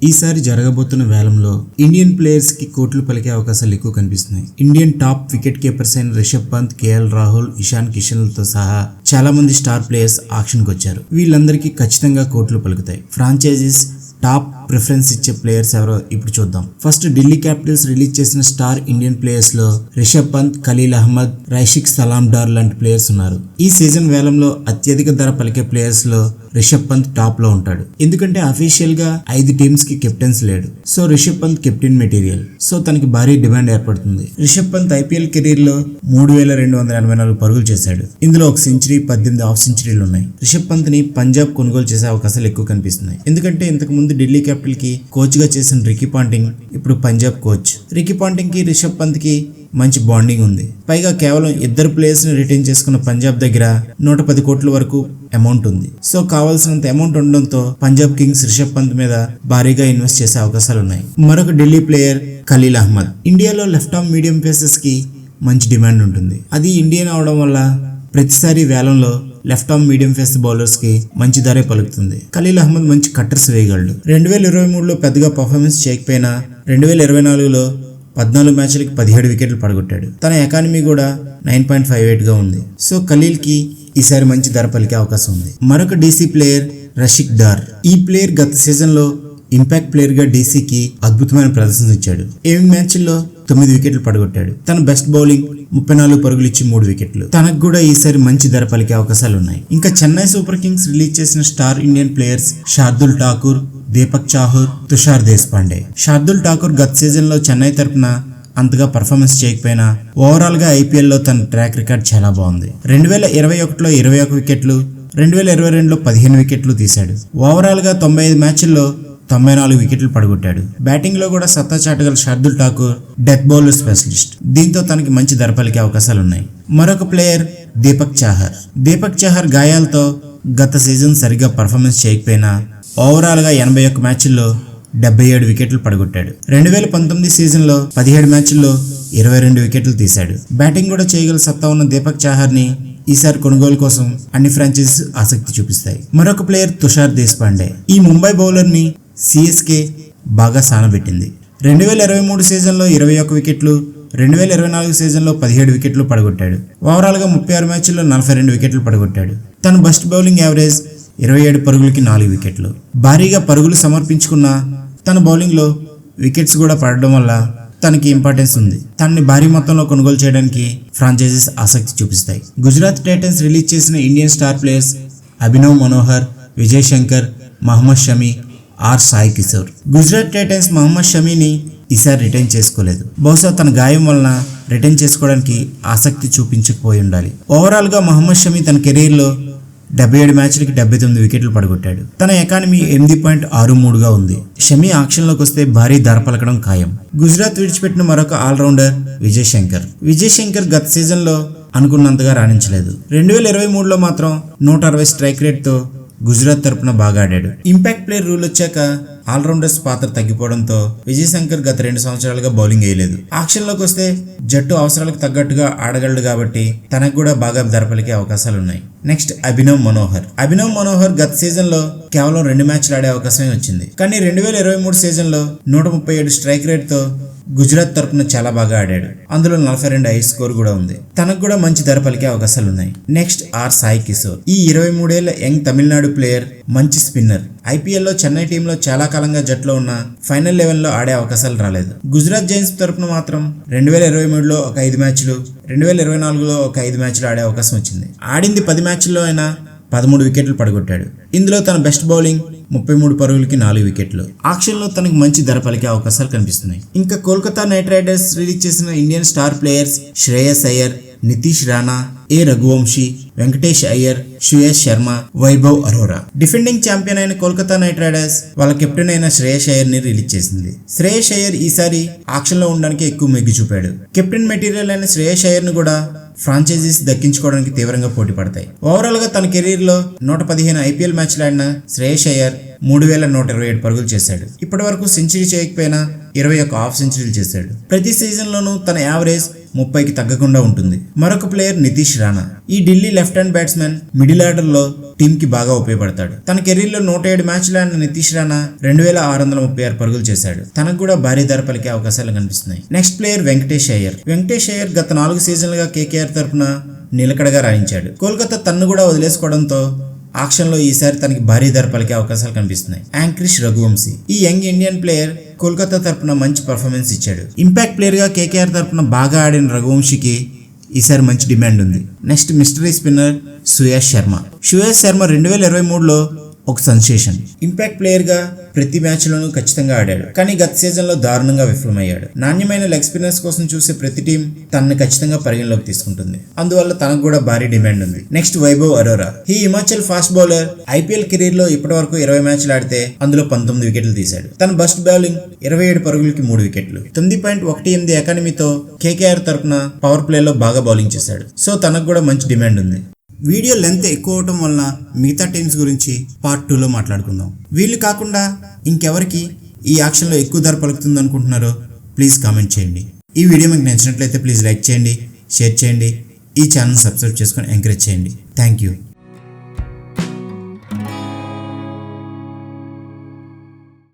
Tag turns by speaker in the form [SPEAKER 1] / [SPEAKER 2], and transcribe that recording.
[SPEAKER 1] ఈసారి జరగబోతున్న వేలంలో ఇండియన్ ప్లేయర్స్ కి కోట్లు పలికే అవకాశాలు ఎక్కువ కనిపిస్తున్నాయి. ఇండియన్ టాప్ వికెట్ కీపర్స్ అయిన రిషబ్ పంత్, కేఎల్ రాహుల్, ఇషాన్ కిషన్లతో సహా చాలా మంది స్టార్ ప్లేయర్స్ ఆక్షన్ కు వచ్చారు. వీళ్ళందరికీ ఖచ్చితంగా కోట్లు పలుకుతాయి. ఫ్రాంచైజీస్ టాప్ ప్రిఫరెన్స్ ఇచ్చే ప్లేయర్స్ ఎవరో ఇప్పుడు చూద్దాం. ఫస్ట్ ఢిల్లీ క్యాపిటల్స్ రిలీజ్ చేసిన స్టార్ ఇండియన్ ప్లేయర్స్ లో రిషబ్ పంత్, ఖలీల్ అహ్మద్, రైషిక్ సలాండార్ లాంటి ప్లేయర్స్ ఉన్నారు. ఈ సీజన్ వేలంలో అత్యధిక ధర పలికే ప్లేయర్స్ లో రిషబ్ పంత్ టాప్ లో ఉంటాడు. ఎందుకంటే అఫీషియల్ గా 5 టీమ్స్ కి కెప్టెన్స్ లేడు. So Rishabh Pant captain material. So తనకి భారీ డిమాండ్ ఏర్పడుతుంది. రిషబ్ పంత్ ఐపీఎల్ కెరీర్ లో 3284 పరుగులు చేశాడు. ఇందులో ఒక సెంచరీ, 18 హాఫ్ సెంచరీలు ఉన్నాయి. రిషబ్ పంత్ ని పంజాబ్ కొనుగోలు చేసే అవకాశాలు ఎక్కువ కనిపిస్తున్నాయి. ఎందుకంటే ఇంతకు ముందు ఢిల్లీ క్యాపిటల్ కి కోచ్ గా చేసిన రికీ పాంటింగ్ ఇప్పుడు పంజాబ్ కోచ్. రికీ పాంటింగ్ కి రిషబ్ పంత్ కి మంచి బాండింగ్ ఉంది. పైగా కేవలం 2 ప్లేయర్స్ ని రిటైన్ చేసుకున్న పంజాబ్ దగ్గర 110 కోట్ల వరకు అమౌంట్ ఉంది. సో కావాల్సినంత అమౌంట్ ఉండడంతో పంజాబ్ కింగ్స్ రిషబ్ పంత్ మీద భారీగా ఇన్వెస్ట్ చేసే అవకాశాలు ఉన్నాయి. మరొక ఢిల్లీ ప్లేయర్ ఖలీల్ అహ్మద్. ఇండియాలో లెఫ్ట్ ఆర్మ్ మీడియం పేసర్స్ కి మంచి డిమాండ్ ఉంటుంది. అది ఇండియన్ అవడం వల్ల ప్రతిసారి వేలంలో left arm medium face bowlers కి మంచి ధరే పలుకుతుంది. ఖలీల్ అహ్మద్ మంచి కట్టర్స్ వేయగలడు. 2023లో పెద్దగా పర్ఫార్మెన్స్ చేయకపోయినా 2024లో 14 మ్యాచ్లకి 17 వికెట్లు పడగొట్టాడు. తన ఎకానమీ కూడా 9.58 గా ఉంది. సో ఖలీల్ కి ఈసారి మంచి ధర పలికే అవకాశం ఉంది. మరొక డీసీ ప్లేయర్ రషిక్ డార్. ఈ ప్లేయర్ గత సీజన్ లో ఇంపాక్ట్ ప్లేయర్ గా డీసీకి అద్భుతమైన ప్రదర్శన ఇచ్చాడు. 7 మ్యాచ్ల్లో 9 వికెట్లు పడగొట్టాడు. తన బెస్ట్ బౌలింగ్ 34 పరుగులు ఇచ్చి 3 వికెట్లు. తనకు కూడా ఈసారి మంచి ధర పలికే అవకాశాలు ఉన్నాయి. ఇంకా చెన్నై సూపర్ కింగ్స్ రిలీజ్ చేసిన star Indian players Shardul Thakur, Deepak Chahar, Tushar Deshpande. Shardul Thakur గత సీజన్ లో చెన్నై తరపున అంతగా పర్ఫార్మెన్స్ చేయకపోయినా ఓవరాల్ గా ఐపీఎల్ లో తన ట్రాక్ రికార్డ్ చాలా బాగుంది. 2021లో 21 వికెట్లు, 2022లో 15 వికెట్లు తీశాడు. ఓవరాల్ గా 95 మ్యాచ్ల్లో 94 వికెట్లు పడగొట్టాడు. బ్యాటింగ్ లో కూడా సత్తా చాటగల Shardul Thakur death bowler specialist. దీంతో తనకి మంచి ధర పలికే అవకాశాలు ఉన్నాయి. మరొక ప్లేయర్ దీపక్ చాహర్. దీపక్ చాహర్ గాయాలతో గత సీజన్ సరిగ్గా పర్ఫార్మెన్స్ చేయకపోయినా ఓవరాల్ గా 81 మ్యాచ్ల్లో 77 వికెట్లు పడగొట్టాడు. 2019 సీజన్ లో 17 మ్యాచ్ల్లో 22 వికెట్లు తీశాడు. బ్యాటింగ్ కూడా చేయగల సత్తా ఉన్న దీపక్ చాహర్ ని ఈసారి కొనుగోలు కోసం అన్ని ఫ్రాంచైజీస్ ఆసక్తి చూపిస్తాయి. మరొక ప్లేయర్ తుషార్ దేశపాండే. ఈ ముంబై బౌలర్ ని సిఎస్కే బాగా సానబెట్టింది. 2023 సీజన్లో 21 వికెట్లు, 2024 సీజన్లో 17 వికెట్లు పడగొట్టాడు. ఓవరాల్గా 36 మ్యాచ్ల్లో 42 వికెట్లు పడగొట్టాడు. తన బెస్ట్ బౌలింగ్ యావరేజ్ 27 పరుగులకి 4 వికెట్లు. భారీగా పరుగులు సమర్పించుకున్న తన బౌలింగ్లో వికెట్స్ కూడా పడడం వల్ల తనకి ఇంపార్టెన్స్ ఉంది. తనని భారీ మొత్తంలో కొనుగోలు చేయడానికి ఫ్రాంచైజీస్ ఆసక్తి చూపిస్తాయి. గుజరాత్ టైటన్స్ రిలీజ్ చేసిన Indian star players Abhinav Manohar, Vijay Shankar, Mohammed Shami, R Sai Kishore. Gujarat Titans Mohammed షమీని ఈసారి రిటైన్ చేసుకోలేదు. బహుశా తన గాయం వలన రిటైన్ చేసుకోవడానికి ఆసక్తి చూపించకపోయి ఉండాలి. ఓవరాల్ గా మహమ్మద్ షమి తన కెరీర్ లో 77 మ్యాచ్లకి 79 వికెట్లు పడగొట్టాడు. తన ఎకానమీ 8.63 గా ఉంది. షమి ఆక్షన్ లోకి వస్తే భారీ ధర పలకడం ఖాయం. గుజరాత్ విడిచిపెట్టిన మరొక ఆల్రౌండర్ విజయ్ శంకర్. విజయ్ శంకర్ గత సీజన్ లో అనుకున్నంతగా రాణించలేదు. 2023లో మాత్రం 160 స్ట్రైక్ రేట్ తో గుజరాత్ తరపున బాగా ఆడాడు. ఇంపాక్ట్ ప్లేయర్ రూల్ వచ్చాక ఆల్రౌండర్స్ పాత్ర తగ్గిపోవడంతో విజయ్ శంకర్ గత 2 సంవత్సరాలుగా బౌలింగ్ వేయలేదు. ఆక్షన్ లోకి వస్తే జట్టు అవసరాలకు తగ్గట్టుగా ఆడగలడు కాబట్టి తనకు కూడా బాగా ధర పలికే అవకాశాలు ఉన్నాయి. నెక్స్ట్ అభినవ్ మనోహర్. అభినవ్ మనోహర్ గత సీజన్ లో కేవలం 2 మ్యాచ్లు ఆడే అవకాశమే వచ్చింది. కానీ 2023 సీజన్ లో 137 స్ట్రైక్ రేట్ తో గుజరాత్ తరపున చాలా బాగా ఆడాడు. అందులో 42 హై స్కోర్ కూడా ఉంది. తనకు కూడా మంచి ధర పలికే అవకాశాలు ఉన్నాయి. Next R Sai Kishore. ఈ 23 ఏళ్ల యంగ్ తమిళనాడు ప్లేయర్, మంచి స్పిన్నర్. ఐపీఎల్ లో చెన్నై టీంలో చాలా కాలంగా జట్లో ఉన్న ఫైనల్ లెవెల్ లో ఆడే అవకాశాలు రాలేదు. గుజరాత్ జైన్స్ తరపున మాత్రం 2023లో ఒక 5 మ్యాచ్లు, 2024లో ఒక 5 మ్యాచ్లు ఆడే అవకాశం వచ్చింది. ఆడింది 10 మ్యాచ్ల్లో అయినా 13 వికెట్లు పడగొట్టాడు. ఇందులో తన బెస్ట్ బౌలింగ్ 33 పరుగులకి 4 వికెట్లు. ఆక్షన్ లో తనకు మంచి ధర పలికే అవకాశాలు కనిపిస్తున్నాయి. ఇంకా కోల్కతా నైట్ రైడర్స్ రిలీజ్ చేసిన Indian star players Shreyas Iyer, Nitish Rana, A Raghuvanshi, Venkatesh Iyer, Shreyas Sharma, Vaibhav Arora. Defending champion అయిన కోల్కతా నైట్ రైడర్స్ వాళ్ళ కెప్టెన్ అయిన శ్రేయస్ అయ్యర్ ని రిలీజ్ చేసింది. శ్రేయస్ అయ్యర్ ఈసారి ఆక్షన్ లో ఉండడానికి ఎక్కువ మెగ్గు చూపాడు. కెప్టెన్ మెటీరియల్ అయిన శ్రేయస్ అయ్యర్ ను కూడా ఫ్రాంచైజీస్ దక్కించుకోవడానికి తీవ్రంగా పోటీ పడతాయి. ఓవరాల్ గా తన కెరీర్ లో 115 ఐపీఎల్ మ్యాచ్లు ఆడిన శ్రేయస్ అయ్యర్ 3127 పరుగులు చేశాడు. ఇప్పటి వరకు సెంచరీ చేయకపోయినా 21 హాఫ్ సెంచరీలు చేశాడు. ప్రతి సీజన్ లోనూ తన యావరేజ్ 30కి తగ్గకుండా ఉంటుంది. మరొక ప్లేయర్ నితీష్ రాణా. ఈ Delhi left hand batsmen middle order లో టీమ్ కి బాగా ఉపయోగపడతాడు. తన కెరీర్ లో 107 మ్యాచ్లు ఆడిన నితీష్ రాణా 2636 పరుగులు చేశాడు. తనకు కూడా భారీ ధర పలికే అవకాశాలు కనిపిస్తున్నాయి. Next player Venkatesh Iyer. వెంకటేష్ అయ్యర్ గత 4 సీజన్లుగా కేకేఆర్ తరపున నిలకడగా రాణించాడు. కోల్కతా తన్ను కూడా వదిలేసుకోవడంతో ఆక్షన్ లో ఈసారి తనకి భారీ ధర పలికే అవకాశాలు కనిపిస్తున్నాయి. యాంక్రిష్ రఘువంశీ. ఈ యంగ్ ఇండియన్ ప్లేయర్ కోల్కతా తరపున మంచి పర్ఫార్మెన్స్ ఇచ్చాడు. ఇంపాక్ట్ ప్లేయర్ గా కేకేఆర్ తరపున బాగా ఆడిన రఘువంశీకి ఈసారి మంచి డిమాండ్ ఉంది. Next mystery spinner Suyash Sharma. 2023లో ఒక సెన్సేషన్. ఇంపాక్ట్ ప్లేయర్ గా ప్రతి మ్యాచ్ లోనూ ఖచ్చితంగా ఆడాడు. కానీ గత సీజన్ లో దారుణంగా విఫలమయ్యాడు. నాణ్యమైన లెగ్ స్పిన్నర్స్ కోసం చూసే ప్రతి టీం తనని ఖచ్చితంగా పరిగణలోకి తీసుకుంటుంది. అందువల్ల తనకు కూడా భారీ డిమాండ్ ఉంది. నెక్స్ట్ వైభవ్ అరోరా. ఈ Himachal fast bowler IPL career లో ఇప్పటి వరకు 20 మ్యాచ్లు ఆడితే అందులో 19 వికెట్లు తీశాడు. తన బెస్ట్ బౌలింగ్ 27 పరుగులకి 3 వికెట్లు. 9.18 ఎకానమీతో కేకేఆర్ తరపున పవర్ ప్లే లో బాగా బౌలింగ్ చేశాడు. సో తనకు కూడా మంచి డిమాండ్ ఉంది. వీడియో లెంత్ ఎక్కువ అవటం వలన మిగతా టీమ్స్ గురించి పార్ట్ 2లో మాట్లాడుకుందాం. వీళ్ళు కాకుండా ఇంకెవరికి ఈ యాక్షన్లో ఎక్కువ ధర పలుకుతుంది అనుకుంటున్నారో ప్లీజ్ కామెంట్ చేయండి. ఈ వీడియో మీకు నచ్చినట్లయితే ప్లీజ్ లైక్ చేయండి, షేర్ చేయండి, ఈ ఛానల్ సబ్స్క్రైబ్ చేసుకొని ఎంకరేజ్ చేయండి. Thank you.